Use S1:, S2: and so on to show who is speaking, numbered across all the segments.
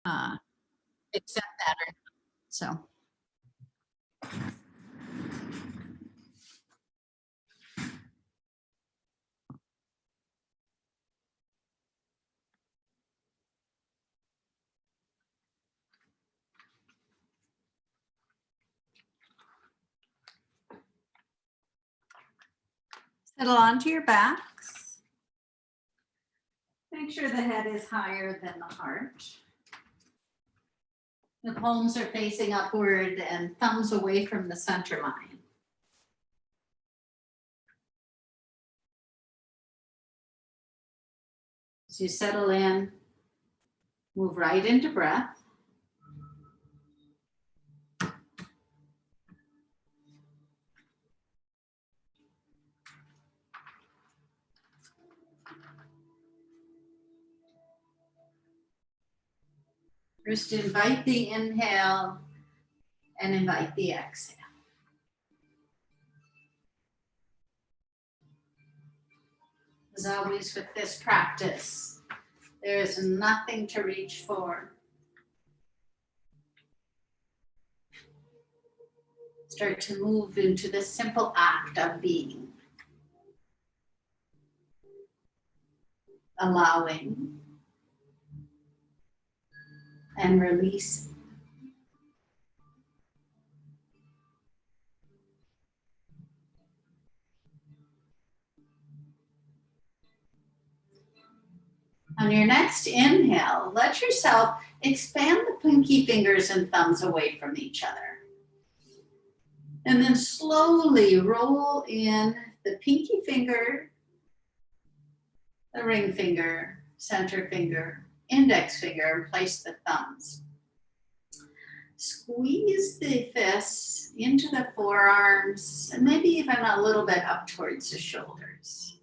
S1: accept that or not. So. Settle onto your backs. Make sure the head is higher than the heart. The palms are facing upward and thumbs away from the center line. As you settle in, move right into breath. First, invite the inhale and invite the exhale. As always with this practice, there is nothing to reach for. Start to move into the simple act of being. Allowing and releasing. On your next inhale, let yourself expand the pinky fingers and thumbs away from each other. And then slowly roll in the pinky finger, the ring finger, center finger, index finger, and place the thumbs. Squeeze the fists into the forearms and maybe even a little bit up towards the shoulders.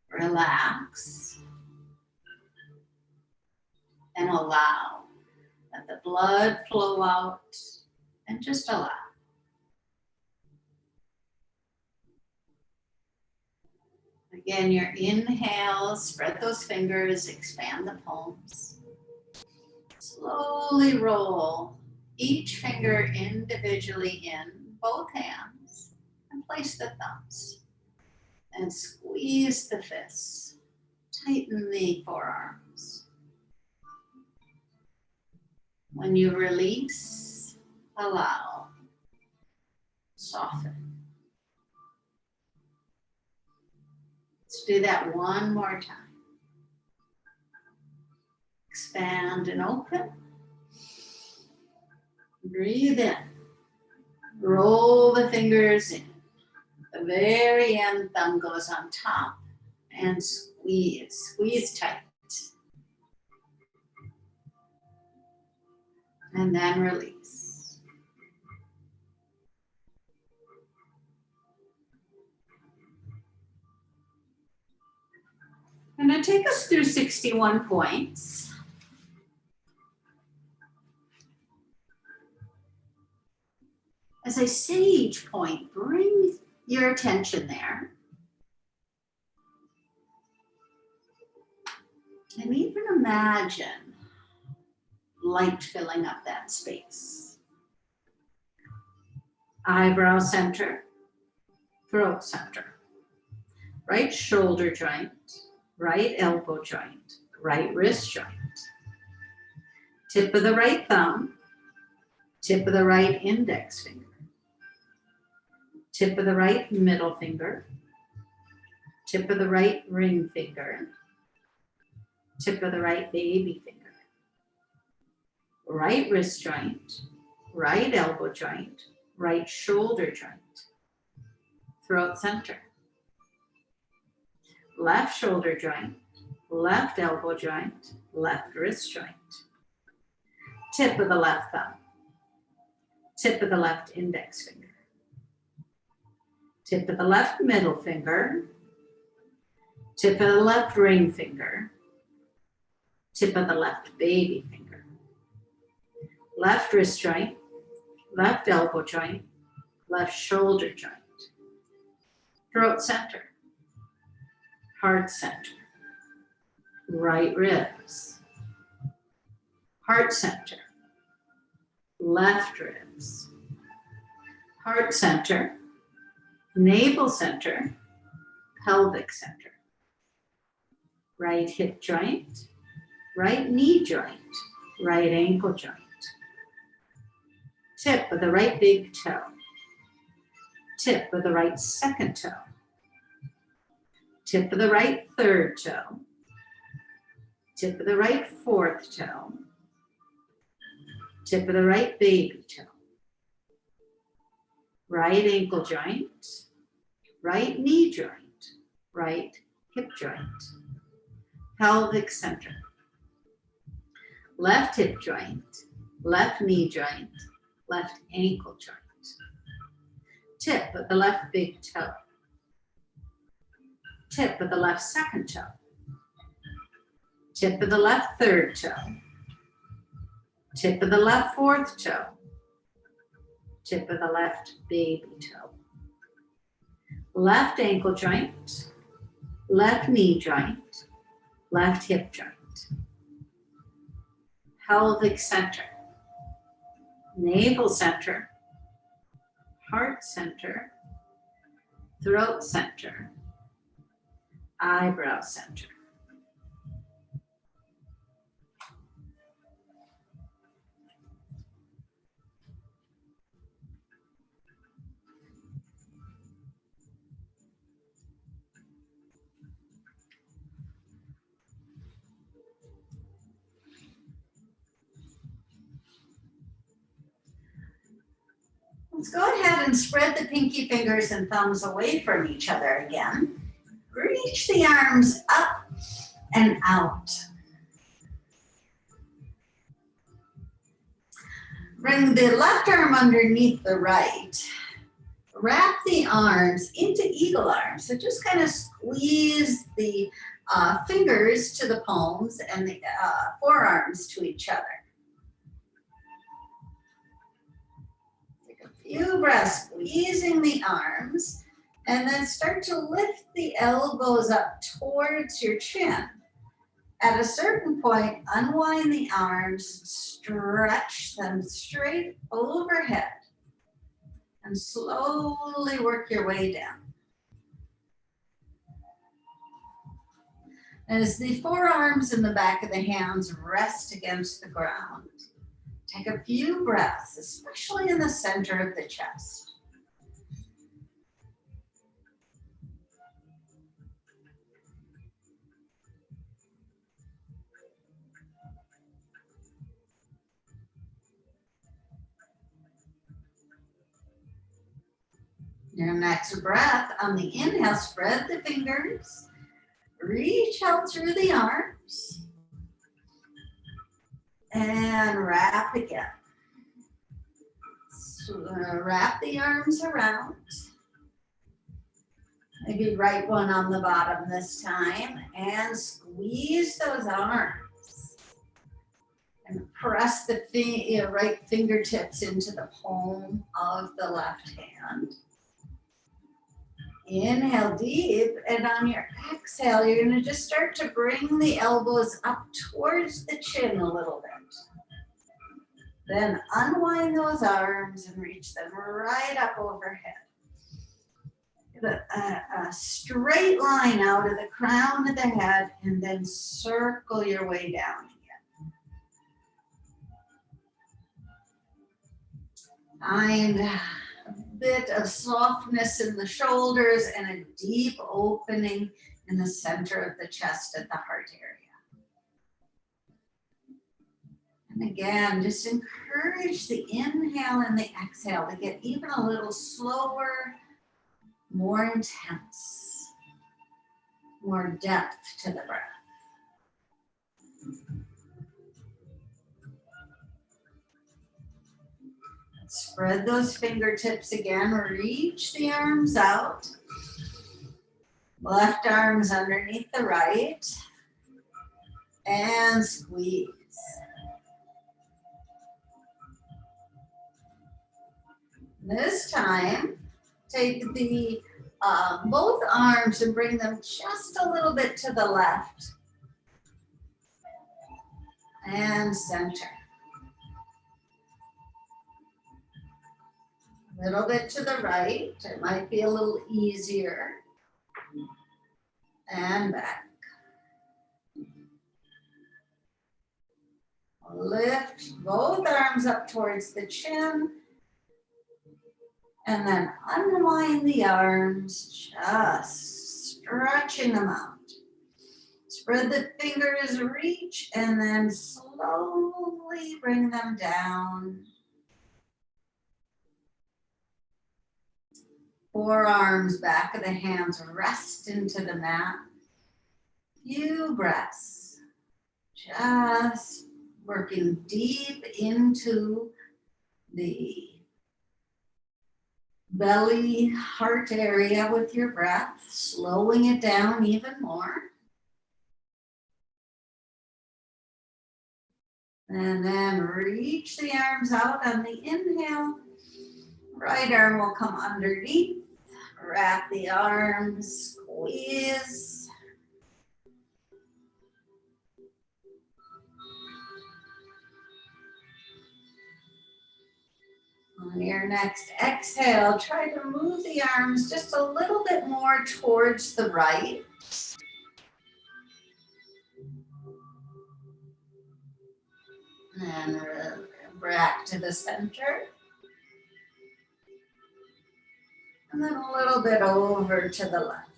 S1: Relax and allow. Let the blood flow out and just allow. Again, your inhale, spread those fingers, expand the palms. Slowly roll each finger individually in both hands and place the thumbs. And squeeze the fists. Tighten the forearms. When you release, allow. Soften. Let's do that one more time. Expand and open. Breathe in. Roll the fingers in. At the very end, thumb goes on top and squeeze. Squeeze tight. And then release. I'm going to take us through 61 points. As I say each point, bring your attention there. And even imagine light filling up that space. Eyebrow center, throat center, right shoulder joint, right elbow joint, right wrist joint, tip of the right thumb, tip of the right index finger, tip of the right middle finger, tip of the right ring finger, tip of the right baby finger, right wrist joint, right elbow joint, right shoulder joint, throat center, left shoulder joint, left elbow joint, left wrist joint, tip of the left thumb, tip of the left index finger, tip of the left middle finger, tip of the left ring finger, tip of the left baby finger, left wrist joint, left elbow joint, left shoulder joint, throat center, heart center, right ribs, heart center, left ribs, heart center, navel center, pelvic center, right hip joint, right knee joint, right ankle joint, tip of the right big toe, tip of the right second toe, tip of the right third toe, tip of the right fourth toe, tip of the right baby toe, right ankle joint, right knee joint, right hip joint, pelvic center, left hip joint, left knee joint, left ankle joint, tip of the left big toe, tip of the left second toe, tip of the left third toe, tip of the left fourth toe, tip of the left baby toe, left ankle joint, left knee joint, left hip joint, pelvic center, navel center, heart center, throat center, eyebrow center. Let's go ahead and spread the pinky fingers and thumbs away from each other again. Reach the arms up and out. Bring the left arm underneath the right. Wrap the arms into eagle arms. So just kind of squeeze the fingers to the palms and the forearms to each other. Few breaths, squeezing the arms, and then start to lift the elbows up towards your chin. At a certain point, unwind the arms, stretch them straight overhead, and slowly work your way down. As the forearms and the back of the hands rest against the ground, take a few breaths, especially in the center of the chest. Your next breath, on the inhale, spread the fingers, reach out through the arms, and wrap again. So, wrap the arms around. Maybe right one on the bottom this time, and squeeze those arms. And press the right fingertips into the palm of the left hand. Inhale deep, and on your exhale, you're going to just start to bring the elbows up towards the chin a little bit. Then unwind those arms and reach them right up overhead. Get a straight line out of the crown of the head, and then circle your way down again. Find a bit of softness in the shoulders and a deep opening in the center of the chest at the heart area. And again, just encourage the inhale and the exhale to get even a little slower, more intense, more depth to the breath. Spread those fingertips again, reach the arms out. Left arm's underneath the right, and squeeze. This time, take the both arms and bring them just a little bit to the left. And center. A little bit to the right. It might be a little easier. And back. Lift both arms up towards the chin. And then unwind the arms, just stretching them out. Spread the fingers, reach, and then slowly bring them down. Forearms, back of the hands, rest into the mat. Few breaths. Just working deep into the belly, heart area with your breath, slowing it down even more. And then reach the arms out on the inhale. Right arm will come underneath. Wrap the arms, squeeze. On your next exhale, try to move the arms just a little bit more towards the right. And back to the center. And then a little bit over to the left.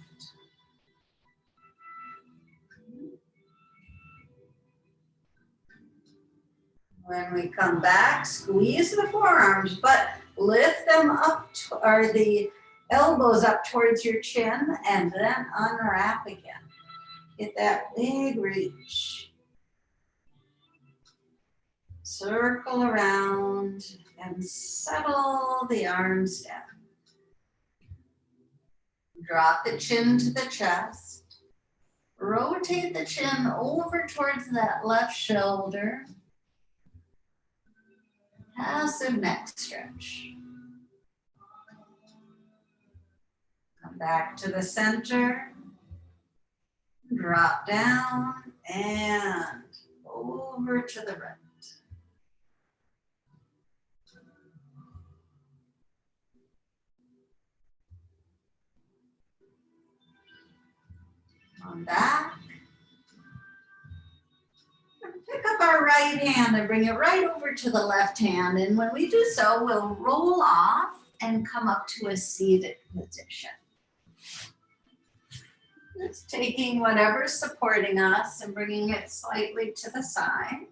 S1: When we come back, squeeze the forearms, but lift them up, or the elbows up towards your chin, and then unwrap again. Get that big reach. Circle around and settle the arms down. Drop the chin to the chest. Rotate the chin over towards that left shoulder. Passive neck stretch. Come back to the center. Drop down and over to the right. On back. Pick up our right hand and bring it right over to the left hand. And when we do so, we'll roll off and come up to a seated position. Just taking whatever's supporting us and bringing it slightly to the side.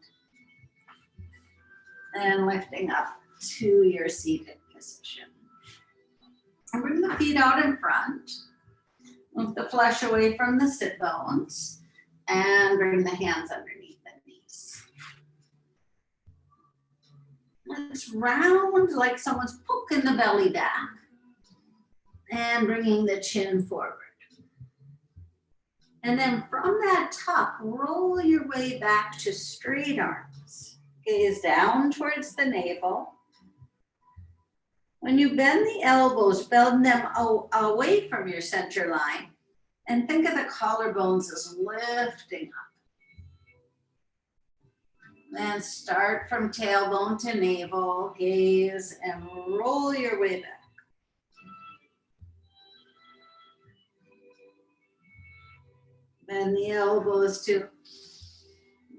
S1: And lifting up to your seated position. And bring the feet out in front. Move the flesh away from the sit bones. And bring the hands underneath the knees. It's round like someone's poking the belly back. And bringing the chin forward. And then from that top, roll your way back to straight arms. Gaze down towards the navel. When you bend the elbows, bend them away from your center line. And think of the collarbones as lifting up. Then start from tailbone to navel, gaze, and roll your way back. Bend the elbows to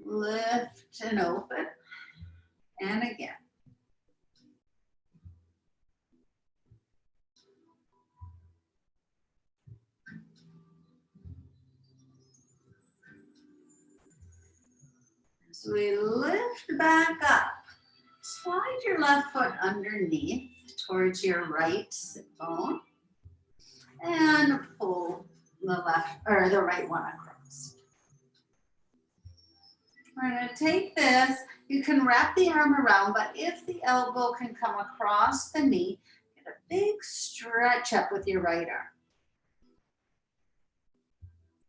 S1: lift and open. And again. So we lift back up. Slide your left foot underneath towards your right sit bone. And pull the left or the right one across. We're going to take this. You can wrap the arm around, but if the elbow can come across the knee, get a big stretch up with your right arm.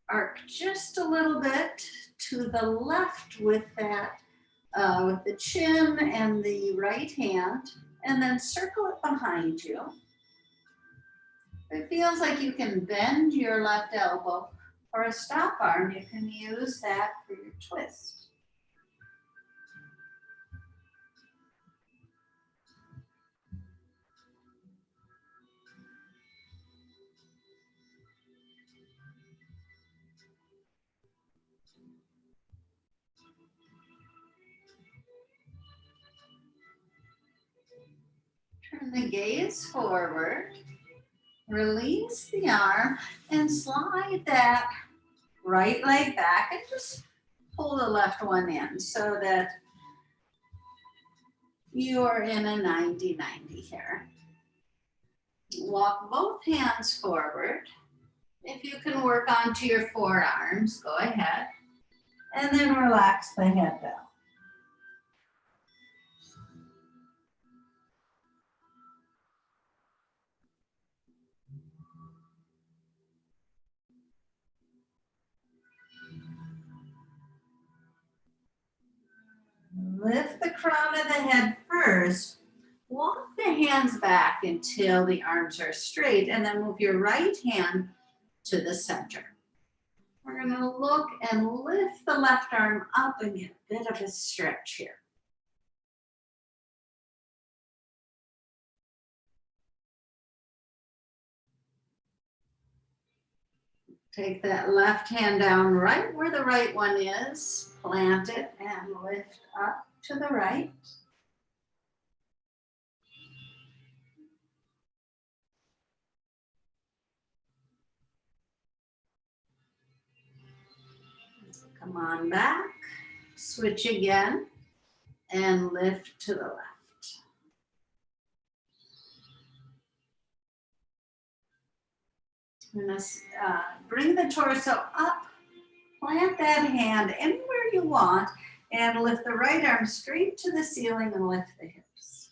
S1: Arc just a little bit to the left with that, with the chin and the right hand, and then circle it behind you. If it feels like you can bend your left elbow for a stop arm, you can use that for your twist. Turn the gaze forward. Release the arm and slide that right leg back and just pull the left one in so that you're in a 90-90 here. Walk both hands forward. If you can work onto your forearms, go ahead. And then relax the head down. Lift the crown of the head first. Walk the hands back until the arms are straight, and then move your right hand to the center. We're going to look and lift the left arm up and get a bit of a stretch here. Take that left hand down right where the right one is. Plant it and lift up to the right. Come on back. Switch again and lift to the left. We're going to bring the torso up, plant that hand anywhere you want, and lift the right arm straight to the ceiling and lift the hips.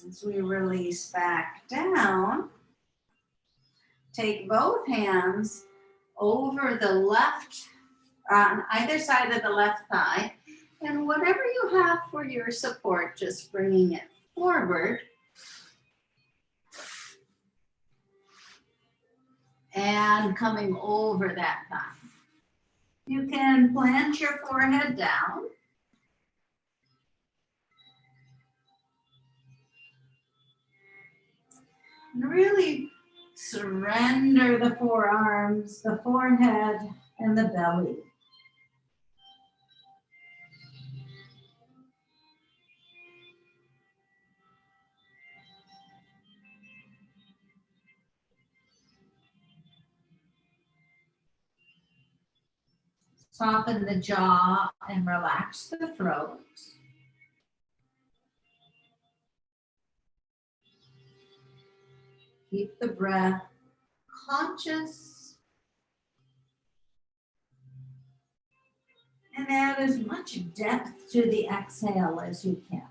S1: As we release back down, take both hands over the left, on either side of the left thigh, and whatever you have for your support, just bringing it forward. And coming over that thigh. You can plant your forehead down. And really surrender the forearms, the forehead, and the belly. Soften the jaw and relax the throat. Keep the breath conscious. And add as much depth to the exhale as you can.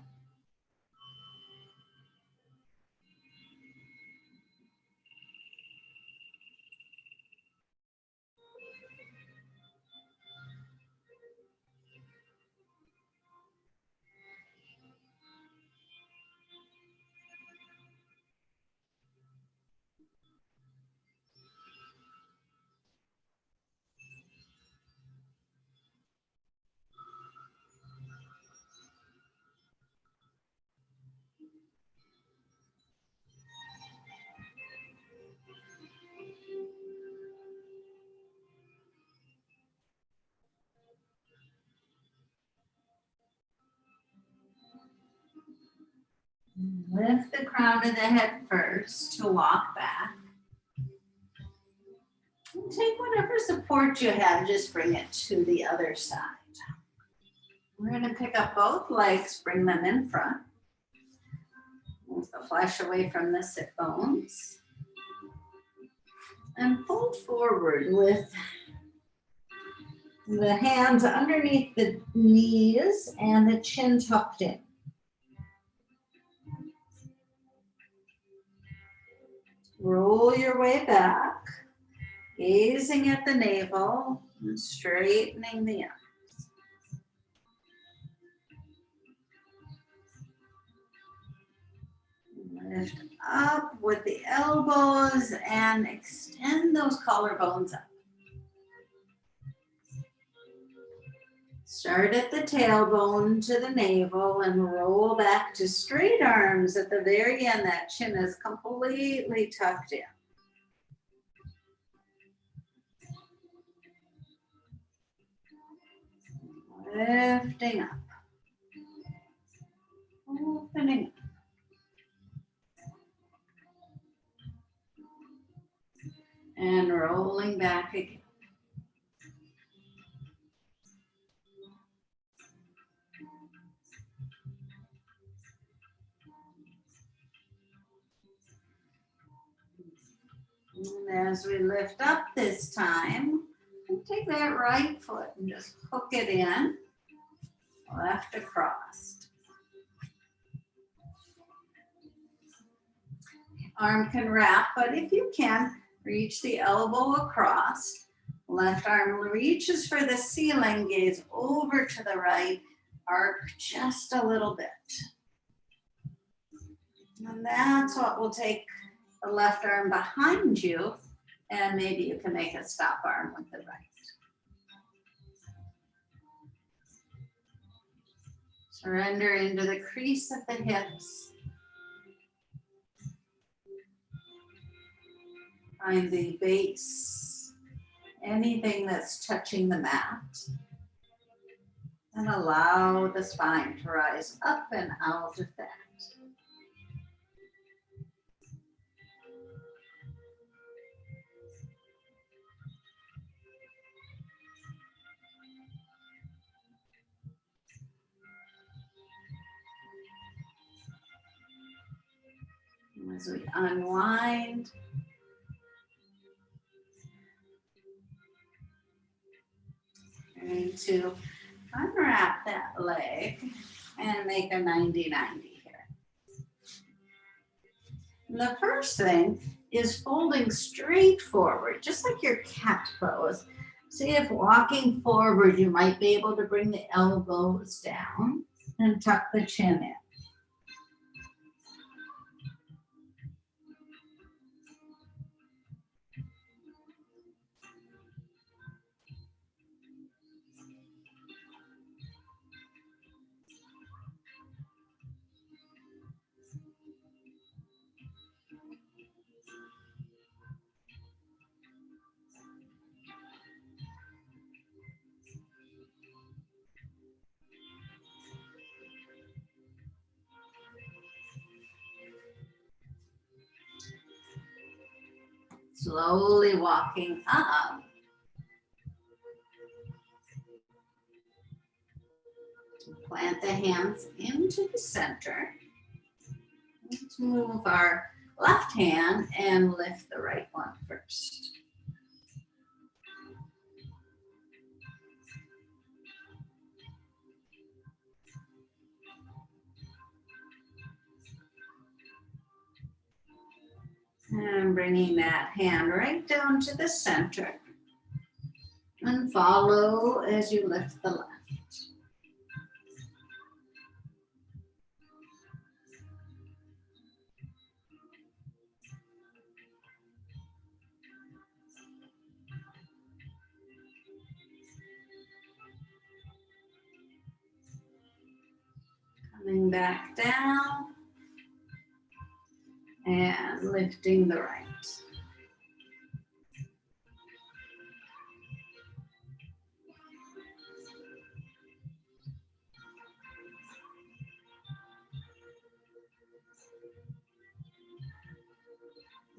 S1: Lift the crown of the head first to walk back. And take whatever support you have, just bring it to the other side. We're going to pick up both legs, bring them in front. Move the flesh away from the sit bones. And fold forward with the hands underneath the knees and the chin tucked in. Roll your way back, gazing at the navel and straightening the arms. Lift up with the elbows and extend those collarbones up. Start at the tailbone to the navel and roll back to straight arms at the very end. That chin is completely tucked in. Lifting up. Opening up. And rolling back again. And as we lift up this time, take that right foot and just hook it in, left across. Arm can wrap, but if you can, reach the elbow across. Left arm reaches for the ceiling, gaze over to the right, arc just a little bit. And that's what will take the left arm behind you, and maybe you can make a stop arm with the right. Surrender into the crease of the hips. Find the base, anything that's touching the mat. And allow the spine to rise up and out of that. As we unwind, we're going to unwrap that leg and make a 90-90 here. And the first thing is folding straight forward, just like your cat pose. See if walking forward, you might be able to bring the elbows down and tuck the chin in. Slowly walking up. Plant the hands into the center. Let's move our left hand and lift the right one first. And bringing that hand right down to the center. And follow as you lift the left. Coming back down. And lifting the right.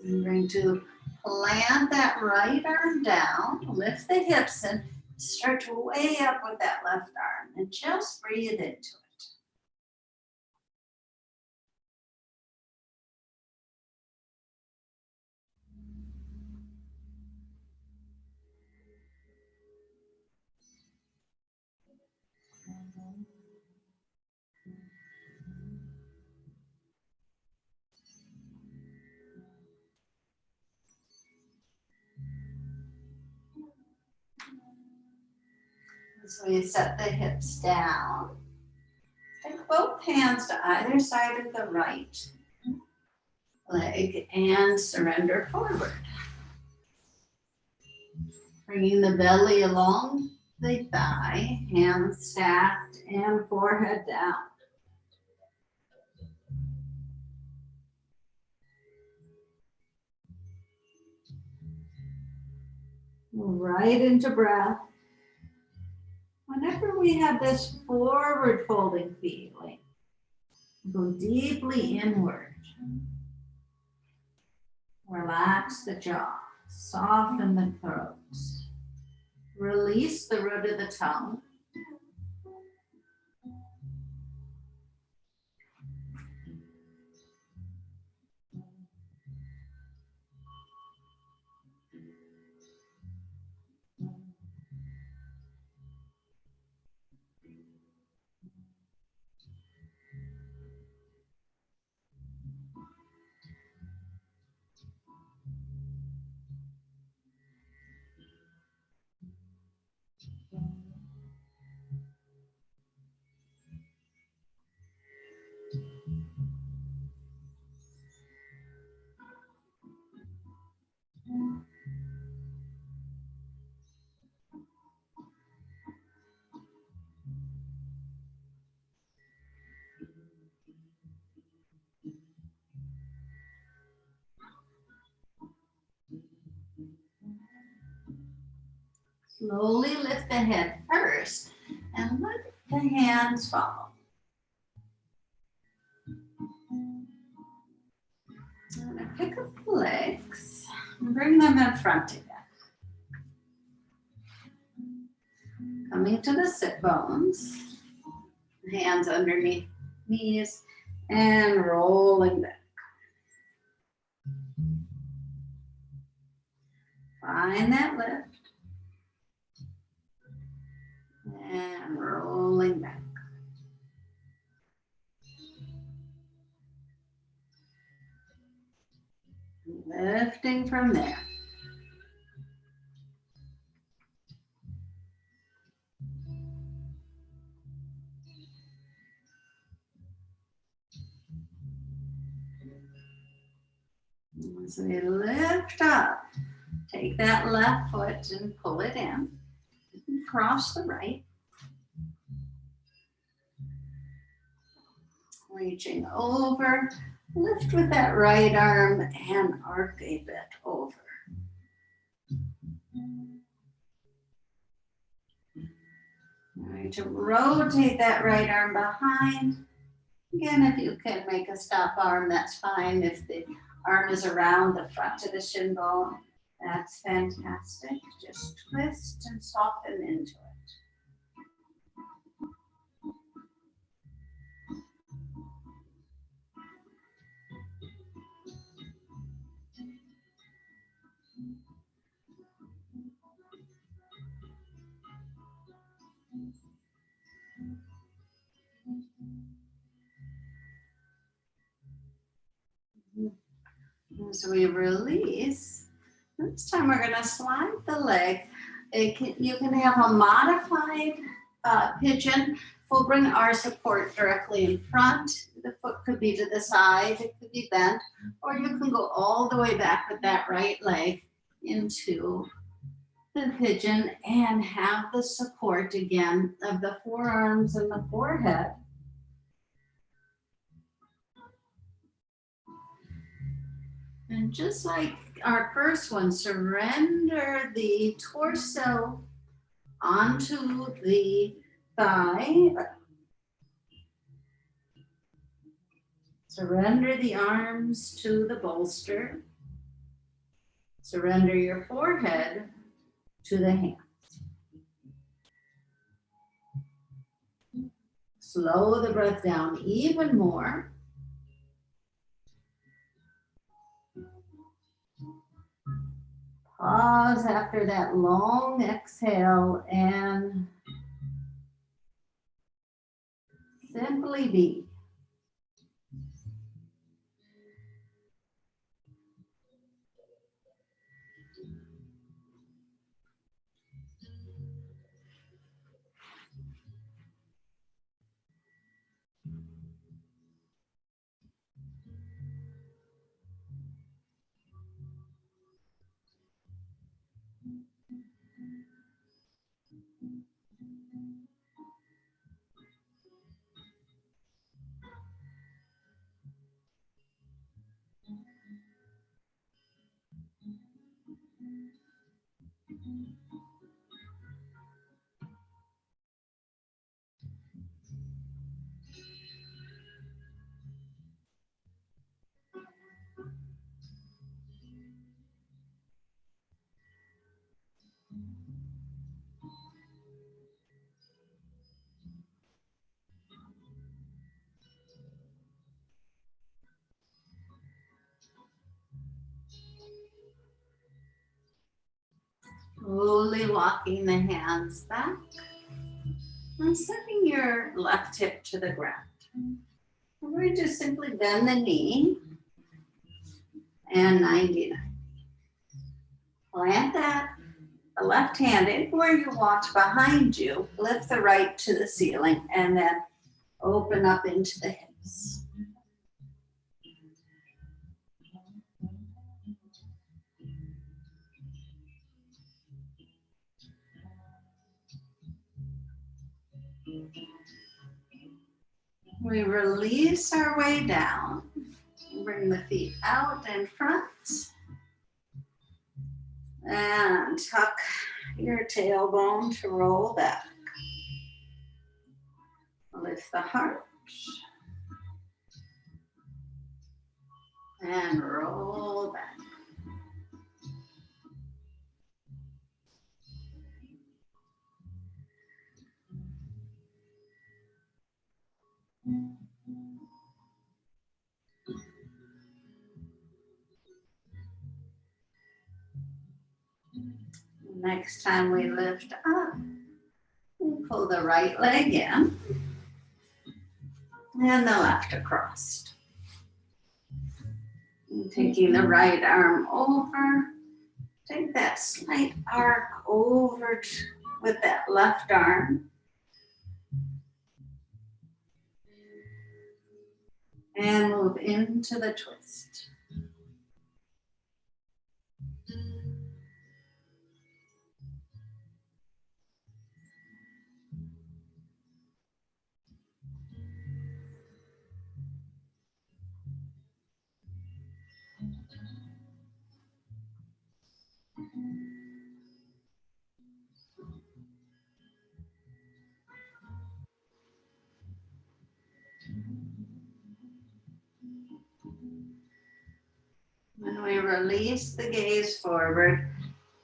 S1: I'm going to plant that right arm down, lift the hips and start to way up with that left arm and just breathe into it. So we set the hips down. Take both hands to either side of the right leg and surrender forward. Bringing the belly along the thigh, hands stacked and forehead down. Right into breath. Whenever we have this forward folding feeling, go deeply inward. Relax the jaw, soften the throat. Release the root of the tongue. Slowly lift the head first and let the hands follow. I'm going to pick up the legs and bring them in front again. Coming to the sit bones, hands underneath knees and rolling back. Find that lift and rolling back. Lifting from there. As we lift up, take that left foot and pull it in. Cross the right. Reaching over, lift with that right arm and arc a bit over. Going to rotate that right arm behind. Again, if you can make a stop arm, that's fine. If the arm is around the front of the shin bone, that's fantastic. Just twist and soften into it. As we release, this time we're going to slide the leg. You can have a modified pigeon. We'll bring our support directly in front. The foot could be to the side, it could be bent, or you can go all the way back with that right leg into the pigeon and have the support again of the forearms and the forehead. And just like our first one, surrender the torso onto the thigh. Surrender the arms to the bolster. Surrender your forehead to the hands. Slow the breath down even more. Pause after that long exhale and simply be. Slowly walking the hands back and sending your left hip to the ground. We're going to simply bend the knee and 99. Plant that the left hand anywhere you want behind you. Lift the right to the ceiling and then open up into the hips. We release our way down. Bring the feet out in front. And tuck your tailbone to roll back. Lift the heart. And roll back. Next time we lift up, we pull the right leg in and the left across. And taking the right arm over, take that slight arc over with that left arm. And move into the twist. When we release the gaze forward,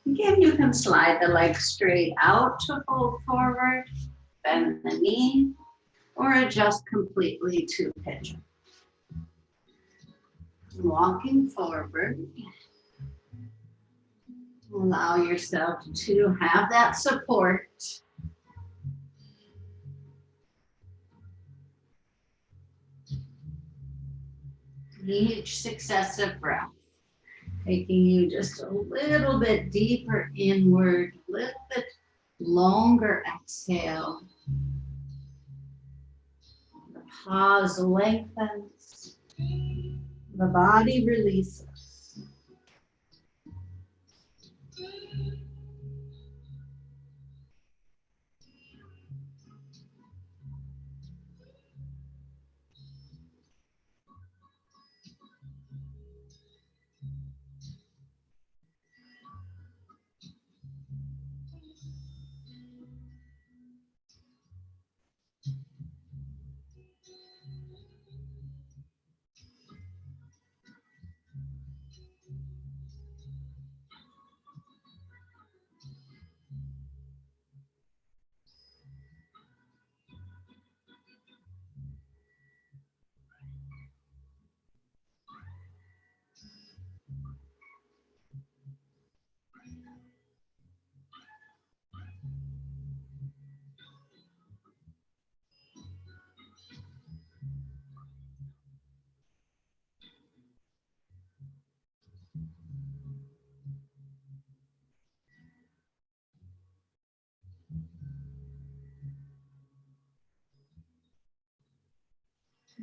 S1: again, you can slide the leg straight out to fold forward, bend the knee, or adjust completely to pigeon. Walking forward, allow yourself to have that support. Each successive breath, taking you just a little bit deeper inward, a little bit longer exhale. The pause lengthens, the body releases.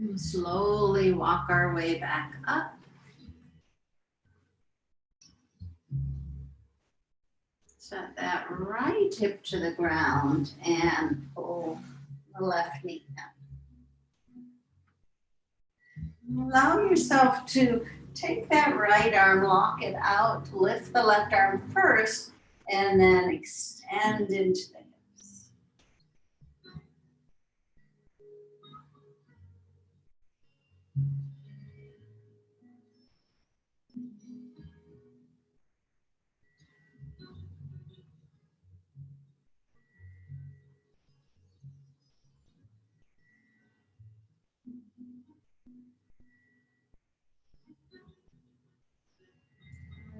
S1: And slowly walk our way back up. Set that right hip to the ground and pull the left knee down. Allow yourself to take that right arm, lock it out, lift the left arm first, and then extend into the hips.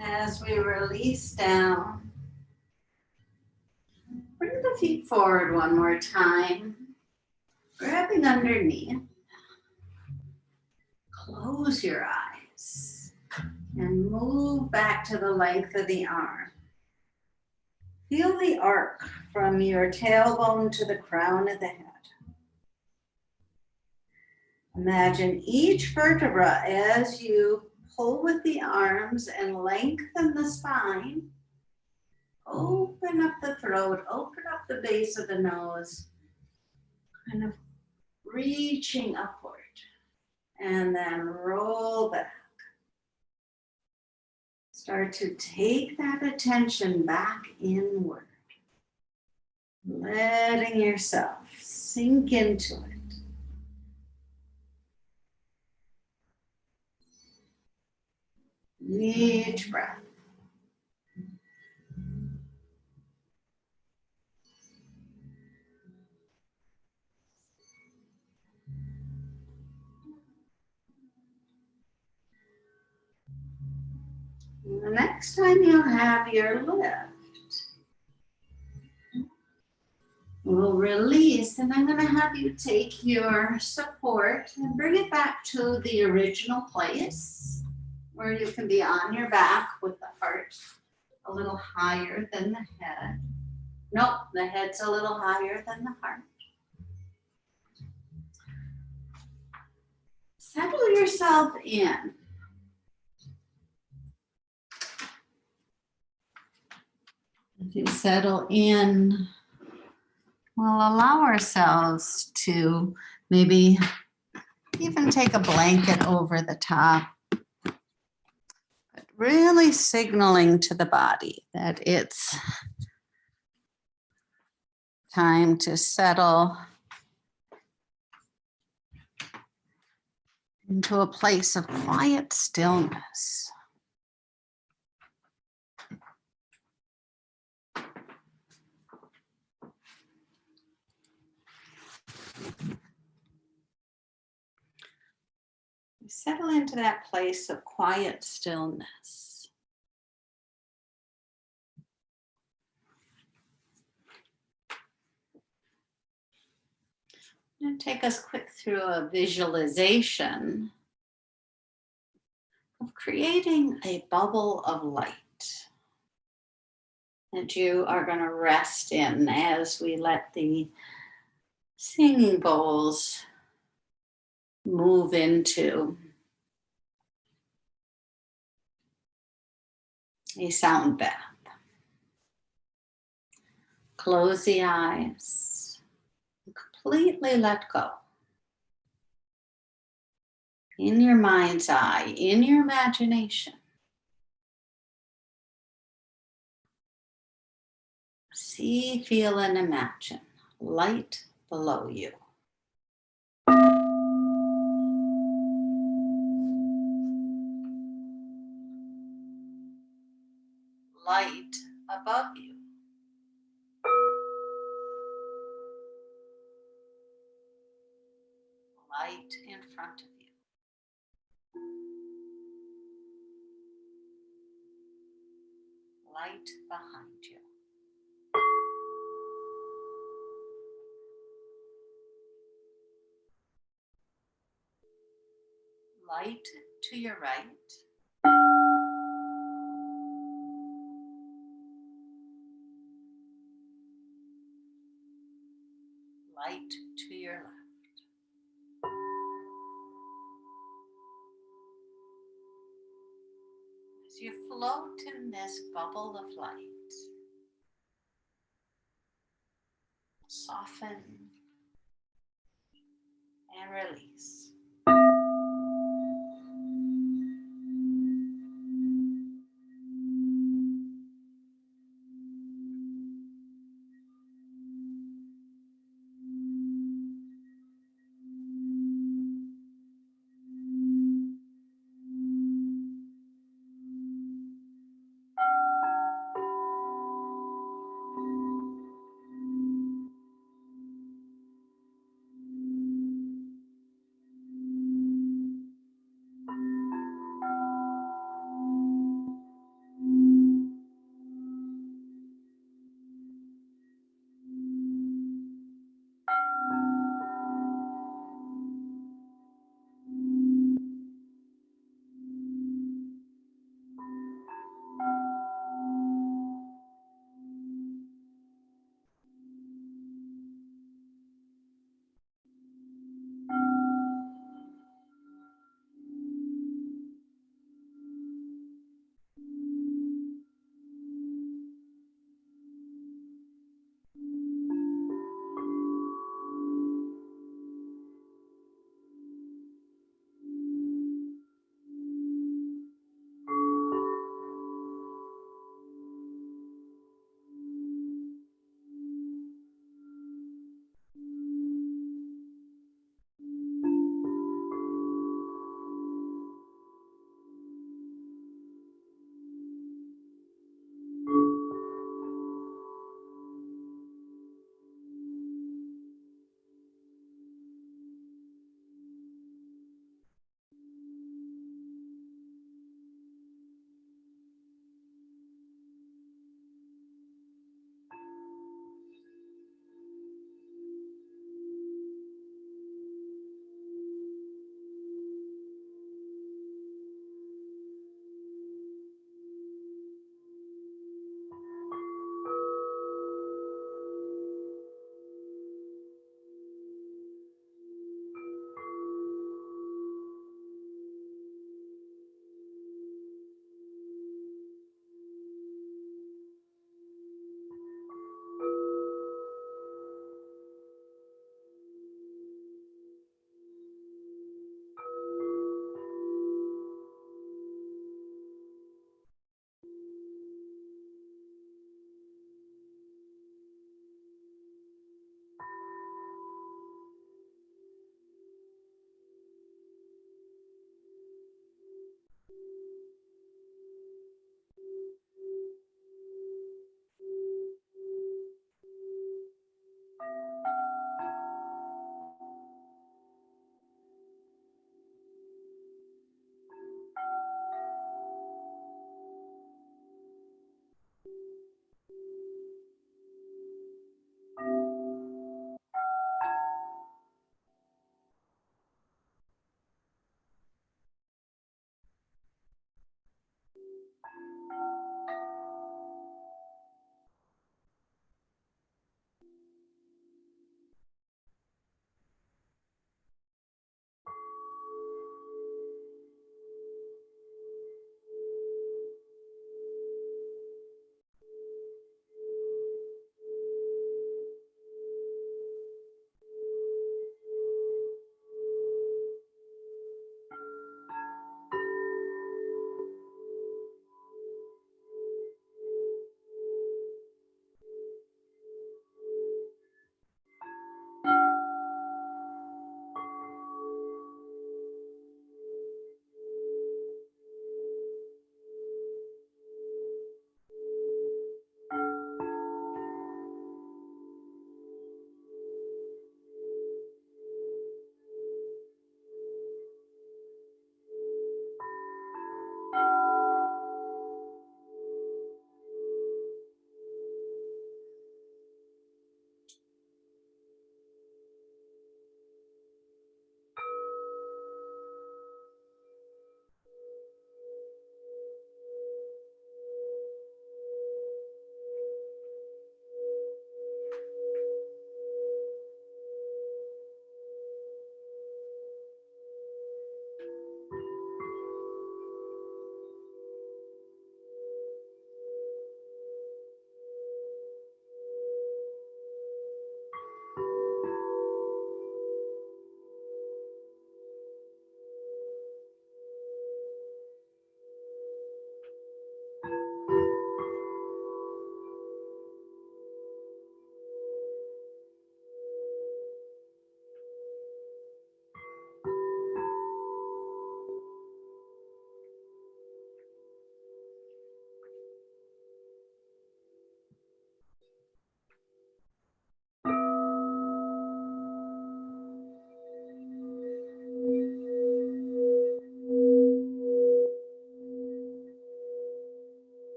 S1: As we release down, feet forward one more time. Grabbing underneath. Close your eyes and move back to the length of the arm. Feel the arc from your tailbone to the crown of the head. Imagine each vertebra as you pull with the arms and lengthen the spine. Open up the throat, open up the base of the nose, kind of reaching upward, and then roll back. Start to take that attention back inward, letting yourself sink into it. Each breath. The next time you'll have your lift, we'll release, and I'm going to have you take your support and bring it back to the original place where you can be on your back with the heart a little higher than the head. Nope, the head's a little higher than the heart. Settle yourself in. As you settle in, we'll allow ourselves to maybe even take a blanket over the top, but really signaling to the body that it's time to settle into a place of quiet stillness. Settle into that place of quiet stillness. And take us quick through a visualization of creating a bubble of light that you are going to rest in as we let the singing bowls move into a sound bath. Close the eyes, completely let go. In your mind's eye, in your imagination, see, feel, and imagine light below you. Light above you. Light in front of you. Light behind you. Light to your right. Light to your left. As you float in this bubble of light, soften and release.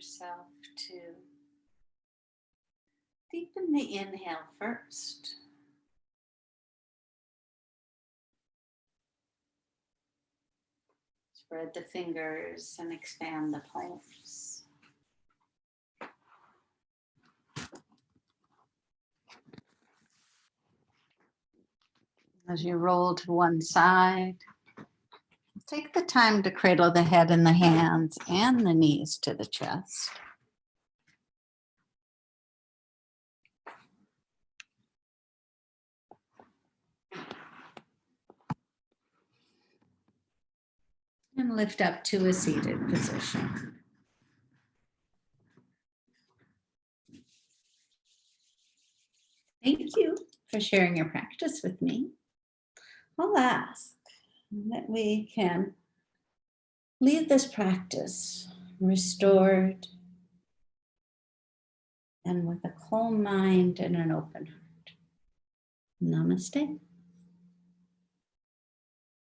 S1: yourself to deepen the inhale first. Spread the fingers and expand the palms. As you roll to one side, take the time to cradle the head in the hands and the knees to the chest. And lift up to a seated position. Thank you for sharing your practice with me. I'll ask that we can leave this practice restored and with a calm mind and an open heart. Namaste.